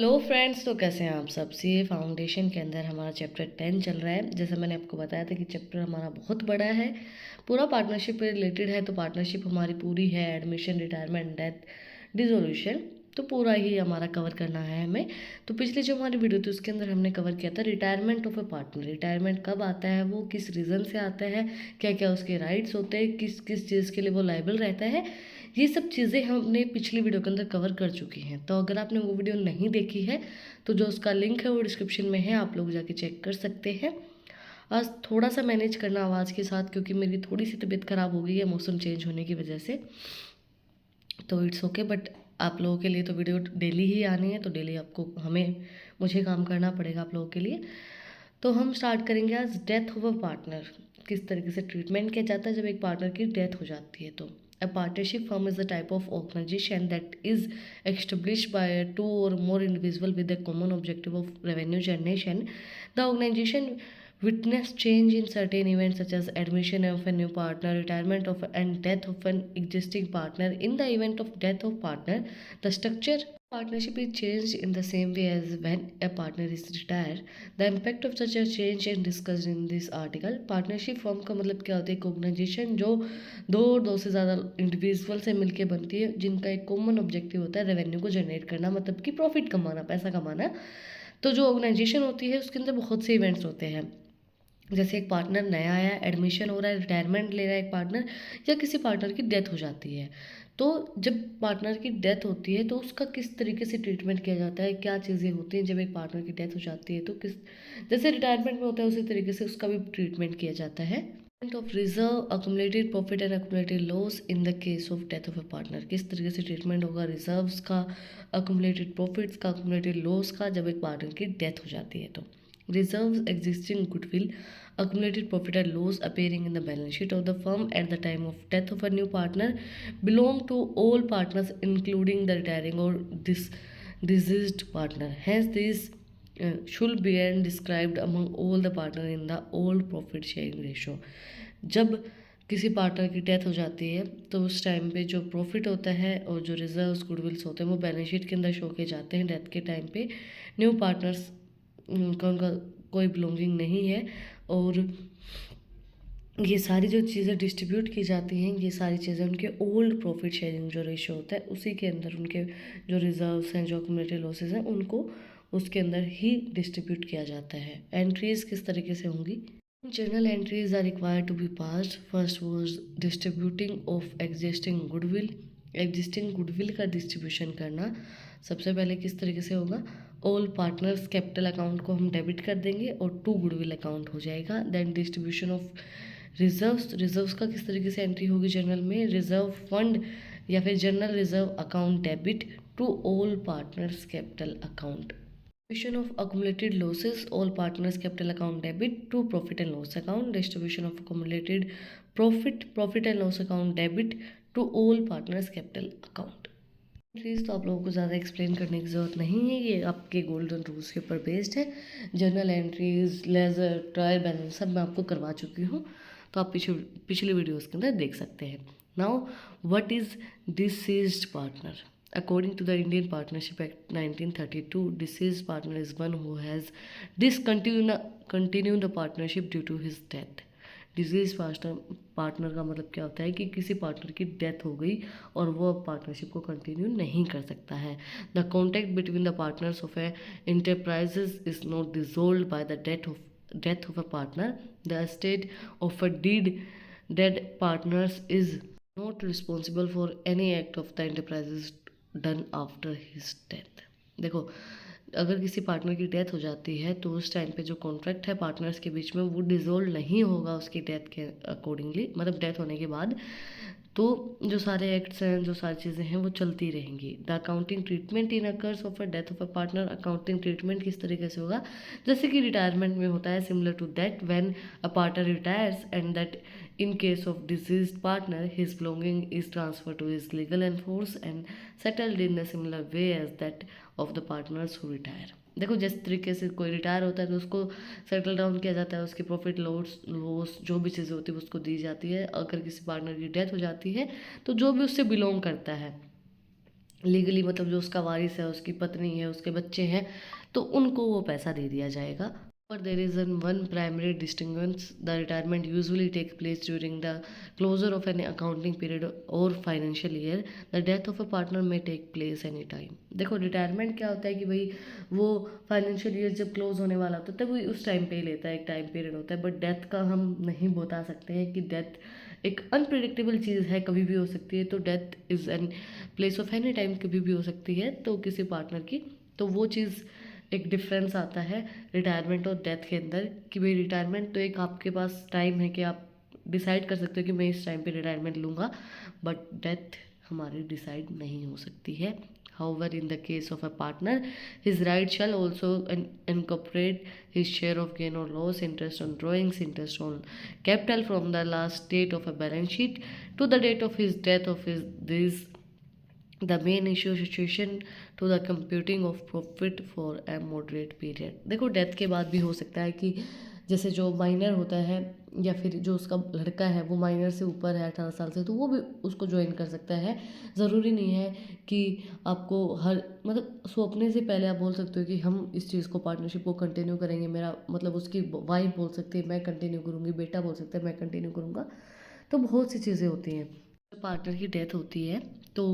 Hello friends, तो कैसे हैं आप सब। सीए फाउंडेशन के अंदर हमारा चैप्टर 10 चल रहा है। जैसे मैंने आपको बताया था कि चैप्टर हमारा बहुत बड़ा है, पूरा पार्टनरशिप पे रिलेटेड है। तो पार्टनरशिप हमारी पूरी है, एडमिशन, रिटायरमेंट, डेथ, डिसोल्यूशन, तो पूरा ही हमारा कवर करना है हमें। तो पिछली जो हमारी वीडियो थी उसके अंदर हमने कवर किया था retirement of A partner. Retirement कब आता है, वो किस रीज़न से आता है, क्या क्या उसके राइट्स होते हैं, किस किस चीज़ के लिए वो लायबल रहता है, ये सब चीज़ें हमने पिछली वीडियो के अंदर कवर कर चुकी हैं। तो अगर आपने वो वीडियो नहीं देखी है तो जो उसका लिंक है वो डिस्क्रिप्शन में है, आप लोग जाके चेक कर सकते हैं। आज थोड़ा सा मैनेज करना आवाज़ के साथ, क्योंकि मेरी थोड़ी सी तबीयत ख़राब हो गई है मौसम चेंज होने की वजह से। तो इट्स ओके, बट आप लोगों के लिए तो वीडियो डेली ही आनी है, तो डेली आपको मुझे काम करना पड़ेगा आप लोगों के लिए। तो हम स्टार्ट करेंगे आज डेथ ऑफ अ पार्टनर। किस तरीके से ट्रीटमेंट किया जाता है जब एक पार्टनर की डेथ हो जाती है। तो a partnership firm is a type of organization that is established by two or more individuals with a common objective of revenue generation. The organization witness change in certain events such as admission of a new partner, retirement of and death of an existing partner. In the event of death of partner, the structure partnership is changed in the same way as when a partner is retired. The impact of such a change is discussed in this article. Partnership form का मतलब क्या होता है? एक organisation जो दो से ज़्यादा इंडिविजुअल से मिलके बनती है, जिनका एक कॉमन ऑब्जेक्टिव होता है रेवेन्यू को जनरेट करना, मतलब कि प्रॉफिट कमाना, पैसा कमाना। तो जो ऑर्गेनाइजेशन होती है उसके अंदर बहुत से इवेंट्स होते हैं। जैसे एक पार्टनर नया आया, एडमिशन हो रहा है, रिटायरमेंट ले रहा है एक पार्टनर, या किसी पार्टनर की डेथ हो जाती है। तो जब पार्टनर की डेथ होती है तो उसका किस तरीके से ट्रीटमेंट किया जाता है, क्या चीज़ें होती हैं जब एक पार्टनर की डेथ हो जाती है, तो किस जैसे रिटायरमेंट में होता है उसी तरीके से उसका भी ट्रीटमेंट किया जाता है। Of reserve, accumulated profit and accumulated loss in the case of death of A partner. किस तरीके से ट्रीटमेंट होगा रिजर्व्स का, अकुमुलेटेड प्रॉफिट्स का, अकुमुलेटेड लॉस का, जब एक पार्टनर की डेथ हो जाती है। तो reserves, existing goodwill, accumulated profit and loss appearing in the balance sheet of the firm at the time of death of a new partner belong to all partners including the retiring or deceased partner. Hence these should be described among all the partner in the all profit sharing ratio. जब किसी partner की death हो जाती है तो उस time पे जो प्रॉफिट होता है और जो रिजर्व्स गुडविल्स होते हैं वो बैलेंस शीट के अंदर शो किए जाते हैं। डेथ के टाइम पे न्यू पार्टनर्स उनका कोई बिलोंगिंग नहीं है, और ये सारी जो चीज़ें डिस्ट्रीब्यूट की जाती हैं, ये सारी चीज़ें उनके ओल्ड प्रॉफिट शेयरिंग जो रेशियो होता है उसी के अंदर उनके जो रिजर्व्स हैं, जो अक्यूमुलेटेड लॉसेस हैं, उनको उसके अंदर ही डिस्ट्रीब्यूट किया जाता है। एंट्रीज किस तरीके से होंगी? Journal entries are required to be passed. First was distributing of existing goodwill. Existing goodwill का डिस्ट्रीब्यूशन करना सबसे पहले किस तरीके से होगा? ऑल पार्टनर्स कैपिटल अकाउंट को हम डेबिट कर देंगे और टू गुडविल अकाउंट हो जाएगा। Then distribution of reserves. Reserves का किस तरीके से एंट्री होगी जर्नल में? रिजर्व फंड या फिर general reserve account debit to all partners capital account. Distribution of accumulated losses, all partners capital account debit to profit and loss account. Distribution of accumulated profit and loss account debit to all partners capital account. Entries तो आप लोगों को ज़्यादा explain करने की ज़रूरत नहीं है, ये आपके गोल्डन रूल्स के ऊपर बेस्ड है। Journal entries, ledger, trial balance सब मैं आपको करवा चुकी हूँ, तो आप पिछले वीडियोज़ के अंदर देख सकते हैं। Now what is deceased partner? According to the Indian Partnership Act 1932, deceased partner is one who has discontinued the partnership due to his death. Disease partner का मतलब क्या होता है कि किसी पार्टनर की डेथ हो गई और वो अब पार्टनरशिप को कंटिन्यू नहीं कर सकता है। The contact between the partners of A enterprises is not dissolve by the death of a partner. The state of a dead partners is not responsible for any act of the enterprises done after his death. देखो, अगर किसी partner की death हो जाती है तो उस time पे जो कॉन्ट्रैक्ट है पार्टनर्स के बीच में वो डिसॉल्व नहीं होगा उसकी डेथ के अकॉर्डिंगली, मतलब डेथ होने के बाद। तो जो सारे एक्ट्स हैं, जो सारी चीज़ें हैं वो चलती रहेंगी। The accounting treatment in occurs of a death of a partner. Accounting treatment किस तरीके से होगा? जैसे कि रिटायरमेंट में होता है, similar to that when a partner retires and that in case of deceased partner his belonging is transferred to his legal enforce and settled in a similar way as that of the partners who retire। देखो, जिस तरीके से कोई retire होता है तो उसको settle down किया जाता है, उसकी प्रॉफिट लॉस जो भी चीज़ें होती है उसको दी जाती है। अगर किसी पार्टनर की डेथ हो जाती है तो जो भी उससे बिलोंग करता है लीगली मतलब जो उसका वारिस है, उसकी पत्नी है, उसके बच्चे हैं, तो उनको वो पैसा दे दिया जाएगा। But there is one primary distinction: the retirement usually takes place during the closure of an accounting period or financial year. The death of a partner may take place any time. देखो retirement क्या होता है कि भाई वो financial year जब close होने वाला होता है तब वो उस टाइम पे ही लेता है, एक टाइम पीरियड होता है। बट डेथ का हम नहीं बता सकते हैं कि डेथ एक अनप्रिडिक्टेबल चीज़ है, कभी भी हो सकती है। तो death is an place of any time, कभी भी हो सकती है तो किसी पार्टनर की। तो वो चीज़ एक डिफरेंस आता है रिटायरमेंट और डेथ के अंदर कि भाई रिटायरमेंट तो एक आपके पास टाइम है कि आप डिसाइड कर सकते हो कि मैं इस टाइम पे रिटायरमेंट लूँगा, बट डेथ हमारी डिसाइड नहीं हो सकती है। However, in the case of a partner, his right shall also incorporate his share of gain or loss, interest on drawings, interest on capital from the last date of a balance sheet to the date of his death of his this the main issue situation to the computing of profit for a moderate period। देखो death के बाद भी हो सकता है कि जैसे जो माइनर होता है या फिर जो उसका लड़का है वो माइनर से ऊपर है 18 साल से, तो वो भी उसको ज्वाइन कर सकता है। ज़रूरी नहीं है कि आपको हर मतलब स्वप्ने से पहले आप बोल सकते हो कि हम इस चीज़ को पार्टनरशिप को कंटिन्यू करेंगे। मेरा मतलब उसकी वाइफ बोल सकती है मैं कंटिन्यू करूँगी, बेटा बोल सकता है मैं कंटिन्यू करूँगा। तो बहुत सी चीज़ें होती हैं। पार्टनर की डेथ होती है तो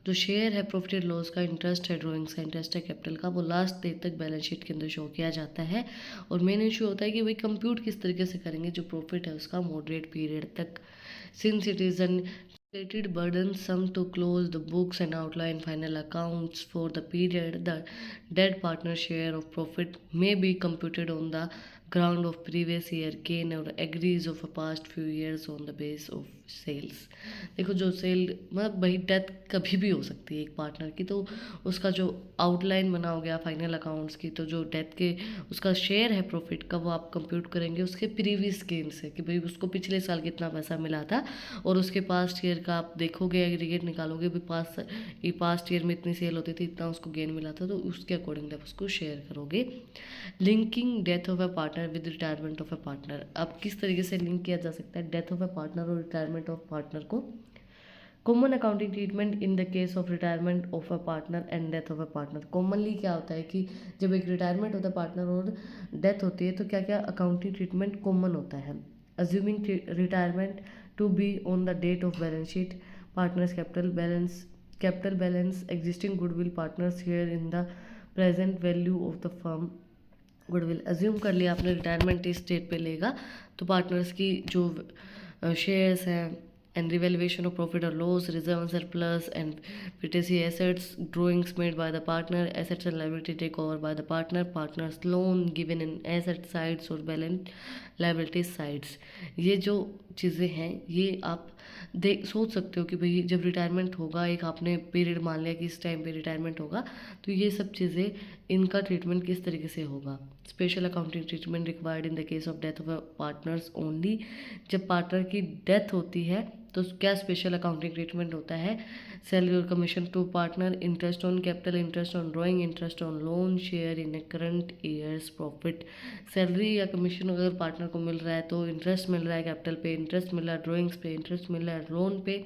जो शेयर है, प्रॉफिट एंड लॉस का, इंटरेस्ट है, ड्राइंग्स का इंटरेस्ट है, कैपिटल का, वो लास्ट डे तक बैलेंस शीट के अंदर शो किया जाता है। और मेन इशू होता है कि भाई कंप्यूट किस तरीके से करेंगे जो प्रॉफिट है उसका मॉडरेट पीरियड तक। Since it is an related burdensome to close the books and outline final accounts for the period, the dead partner share of profit may be computed on the ground of previous year gain or agrees of a past few years on the base of sales। देखो जो cell मतलब भाई death कभी भी हो सकती है एक पार्टनर की, तो उसका जो आउटलाइन बना हो गया फाइनल अकाउंट्स की, तो जो डेथ के उसका शेयर है प्रॉफिट का वो आप कंप्यूट करेंगे उसके प्रीवियस गेन से कि भाई उसको पिछले साल कितना पैसा मिला था, और उसके पास्ट ईयर का आप देखोगे एग्रीगेट निकालोगे भी पास्ट ईयर में इतनी सेल होती थी, इतना उसको गेन मिला था, तो उसके अकॉर्डिंग आप उसको शेयर करोगे। Linking death of a partner with retirement of a partner. अब किस तरीके से लिंक किया जा सकता है डेथ ऑफ अ पार्टनर और रिटायरमेंट ऑफ पार्टनर को? Common accounting treatment in the case of retirement of a partner and death of a partner. Commonly क्या होता है कि जब एक रिटायरमेंट होता है पार्टनर और डेथ होती है तो क्या क्या अकाउंटिंग ट्रीटमेंट कॉमन होता है? Assuming retirement to be on the date of balance sheet, partners capital balance, existing goodwill, partners share in the present value of the firm. Goodwill assume कर लिया आपने रिटायरमेंट इस डेट पे लेगा, तो partners की जो शेयर्स हैं and revaluation of profit or loss, reserve and surplus and PTC assets, drawings made by the partner, assets and liability take over by the partner, partner's loan given in asset sides और balance liability sides। ये जो चीज़ें हैं ये आप देख सोच सकते हो कि भाई जब रिटायरमेंट होगा, एक आपने पीरियड मान लिया कि इस टाइम पे रिटायरमेंट होगा, तो ये सब चीज़ें इनका ट्रीटमेंट किस तरीके से होगा। Special accounting treatment required in the case of death of partners only. जब पार्टनर की डेथ होती है तो क्या स्पेशल अकाउंटिंग ट्रीटमेंट होता है? सैलरी और commission to partner, interest on capital, interest on drawing, interest on loan, share in a current year's profit. Salary या कमीशन अगर पार्टनर को मिल रहा है तो इंटरेस्ट मिल रहा है, कैपिटल पे इंटरेस्ट मिल रहा है, ड्राइंग्स पे इंटरेस्ट मिल रहा है, लोन पे,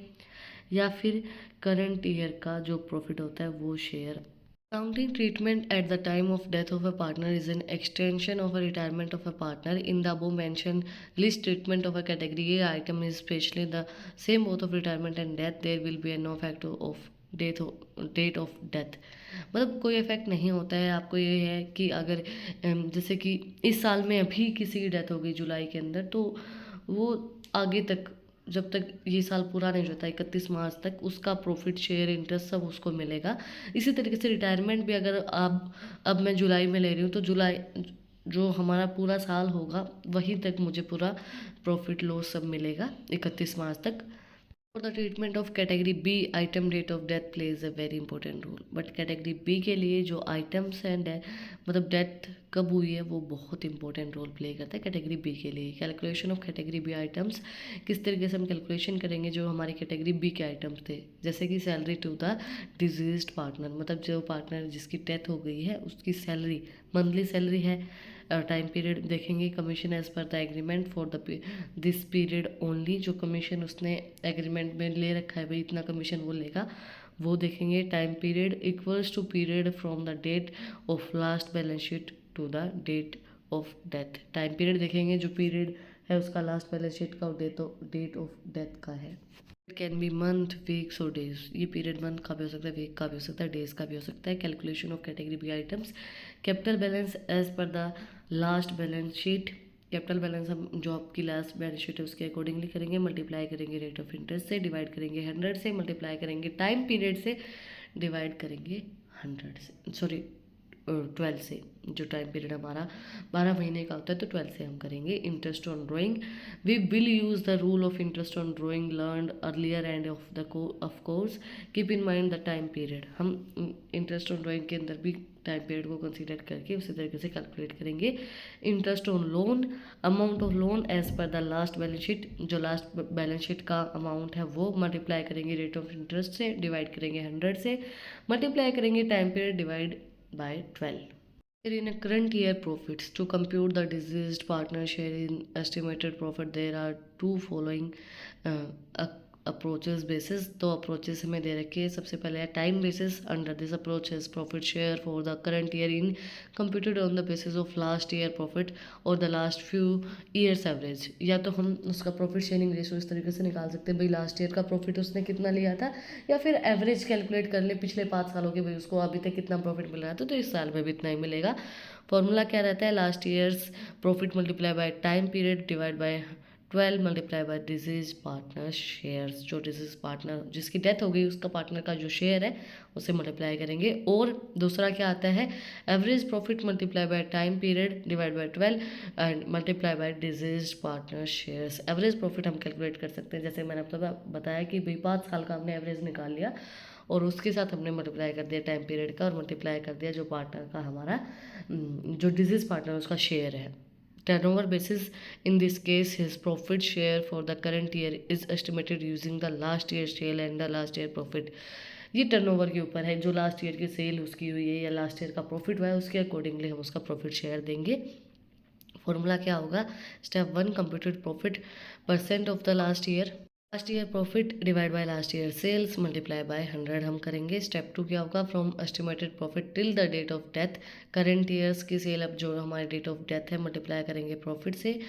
या फिर करंट ईयर का जो प्रॉफिट होता है वो share. Accounting treatment at the time of death of a partner is an extension of a retirement of a partner. In the above mentioned list, treatment of a category A item is especially the same both of retirement and death. There will be no effect of date of death. मतलब कोई effect नहीं होता है। आपको ये है कि अगर जैसे कि इस साल में अभी किसी की डेथ हो गई जुलाई के अंदर, तो वो आगे तक जब तक ये साल पूरा नहीं होता 31 मार्च तक उसका प्रॉफिट शेयर इंटरेस्ट सब उसको मिलेगा। इसी तरीके से रिटायरमेंट भी अगर आप अब मैं जुलाई में ले रही हूँ तो जुलाई जो हमारा पूरा साल होगा वहीं तक मुझे पूरा प्रॉफिट लॉस सब मिलेगा 31 मार्च तक। For the treatment of category B item date of death plays a very important role. But category B के लिए जो आइटम्स हैं मतलब डेथ कब हुई है वो बहुत इंपॉर्टेंट रोल प्ले करता है कैटेगरी बी के लिए। Calculation of category B items, किस तरीके से हम कैलकुलेशन करेंगे जो हमारे कैटेगरी बी के आइटम्स थे, जैसे कि salary to the deceased partner, मतलब जो पार्टनर जिसकी डेथ हो गई है उसकी सैलरी मंथली सैलरी है। टाइम पीरियड देखेंगे, commission as per the agreement for the this period only, जो कमीशन उसने एग्रीमेंट में ले रखा है भाई इतना कमीशन वो लेगा, वो देखेंगे। Time period equals to period from the date of last balance sheet to the date of death. Time period देखेंगे, जो पीरियड है उसका लास्ट बैलेंस शीट का और डेट ऑफ डेथ का है। It can be month, weeks और डेज। ये पीरियड मंथ का भी हो सकता है, वीक का भी हो सकता है, डेज का भी हो सकता है। Calculation of category B items. Capital balance as per the last balance sheet. Capital balance हम जो आपकी लास्ट बैलेंस शीट है उसके अकॉर्डिंगली करेंगे, मल्टीप्लाई करेंगे रेट ऑफ इंटरेस्ट से, डिवाइड करेंगे 100 से, मल्टीप्लाई करेंगे टाइम पीरियड से, डिवाइड करेंगे 100 से, सॉरी 12 से। जो टाइम पीरियड हमारा 12 महीने का होता है तो 12 से हम करेंगे। Interest on drawing, we will use the rule of interest on drawing learn earlier end of course, keep in mind the time period. हम इंटरेस्ट ऑन ड्राइंग के अंदर भी टाइम पीरियड को कंसीडर करके उसी तरीके से कैलकुलेट करेंगे। Interest on loan, amount of loan as per the last balance sheet, जो लास्ट बैलेंस शीट का अमाउंट है वो मल्टीप्लाई करेंगे रेट ऑफ इंटरेस्ट से, डिवाइड करेंगे 100 से, मल्टीप्लाई करेंगे time period divide by 12. In a current year profits, to compute the deceased partner share in estimated profit, there are two following approaches basis. दो approaches हमें दे रखे हैं। सबसे पहले है time basis. Under this approach है profit share for the current year in computed on the basis of last year profit और the last few years average. या तो हम उसका प्रॉफिट शेयरिंग रेशो इस तरीके से निकाल सकते हैं भाई लास्ट ईयर का प्रॉफिट उसने कितना लिया था, या फिर एवरेज कैलकुलेट कर ले पिछले 5 सालों के, भाई उसको अभी तक कितना प्रॉफिट मिल रहा था तो इस साल में भी इतना ही मिलेगा। फॉर्मूला क्या रहता है, last years profit multiply by time period divide by 12 multiply by disease partner shares. जो डिजीज पार्टनर जिसकी डेथ हो गई उसका पार्टनर का जो शेयर है उसे मल्टीप्लाई करेंगे। और दूसरा क्या आता है, average profit multiply by time period divide by 12 and multiply by disease partner shares. Average profit हम कैलकुलेट कर सकते हैं, जैसे मैंने आपको बताया कि भाई 5 साल का हमने एवरेज निकाल लिया और उसके साथ हमने मल्टीप्लाई कर दिया टाइम पीरियड का और मल्टीप्लाई कर दिया जो पार्टनर का हमारा जो डिजीज पार्टनर उसका शेयर है। turnover basis, in this case his profit share for the current year is estimated using the last year sale and the last year profit। ये टर्नओवर के ऊपर है, जो लास्ट ईयर की सेल उसकी हुई है या लास्ट ईयर का प्रॉफिट हुआ है उसके अकॉर्डिंगली हम उसका प्रॉफिट शेयर देंगे। फॉर्मूला क्या होगा, step 1 computed profit percent of the last year profit divide by last year sales multiply by 100 हम करेंगे। स्टेप 2 क्या होगा, from estimated profit till the date of death, current year's की सेल अब जो हमारी डेट ऑफ डेथ है multiply करेंगे प्रॉफिट से।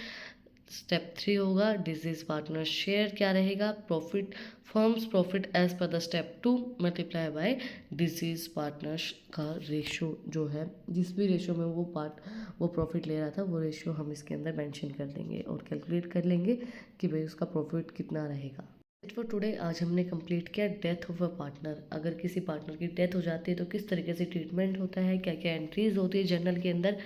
स्टेप 3 होगा डिजीज पार्टनर शेयर क्या रहेगा, profit firm's profit as per the step 2 multiply by disease partners का रेशो जो है, जिस भी रेशो में वो प्रॉफिट ले रहा था वो रेशो हम इसके अंदर मेंशन कर देंगे और कैलकुलेट कर लेंगे कि भाई उसका प्रॉफिट कितना रहेगा। फॉर टुडे आज हमने कंप्लीट किया डेथ ऑफ अ पार्टनर। अगर किसी पार्टनर की डेथ हो जाती है तो किस तरीके से ट्रीटमेंट होता है, क्या क्या एंट्रीज होती है जर्नल के अंदर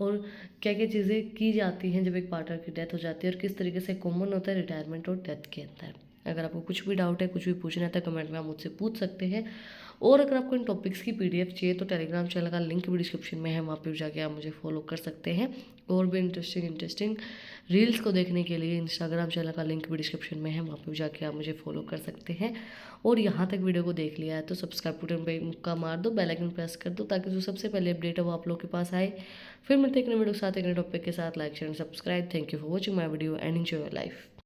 और क्या क्या चीज़ें की जाती हैं जब एक पार्टनर की डेथ हो जाती है और किस तरीके से कॉमन होता है रिटायरमेंट और डेथ के अंदर। अगर आपको कुछ भी डाउट है, कुछ भी पूछना है तो कमेंट में आप मुझसे पूछ सकते हैं। और अगर आपको इन टॉपिक्स की PDF चाहिए तो टेलीग्राम चैनल का लिंक भी डिस्क्रिप्शन में है, वहाँ पर जाके आप मुझे फॉलो कर सकते हैं। और भी इंटरेस्टिंग रील्स को देखने के लिए इंस्टाग्राम चैनल का लिंक भी डिस्क्रिप्शन में है, वहाँ पर जाके आप मुझे फॉलो कर सकते हैं। और यहाँ तक वीडियो को देख लिया है तो सब्सक्राइब बटन पे मुक्का मार दो, बेल आइकन प्रेस कर दो ताकि जो सबसे पहले अपडेट है वो आप लोग के पास आए। फिर मिलते हैं एक नए वीडियो के साथ, एक नए टॉपिक के साथ। Like share subscribe. Thank you for watching my video and enjoy your life.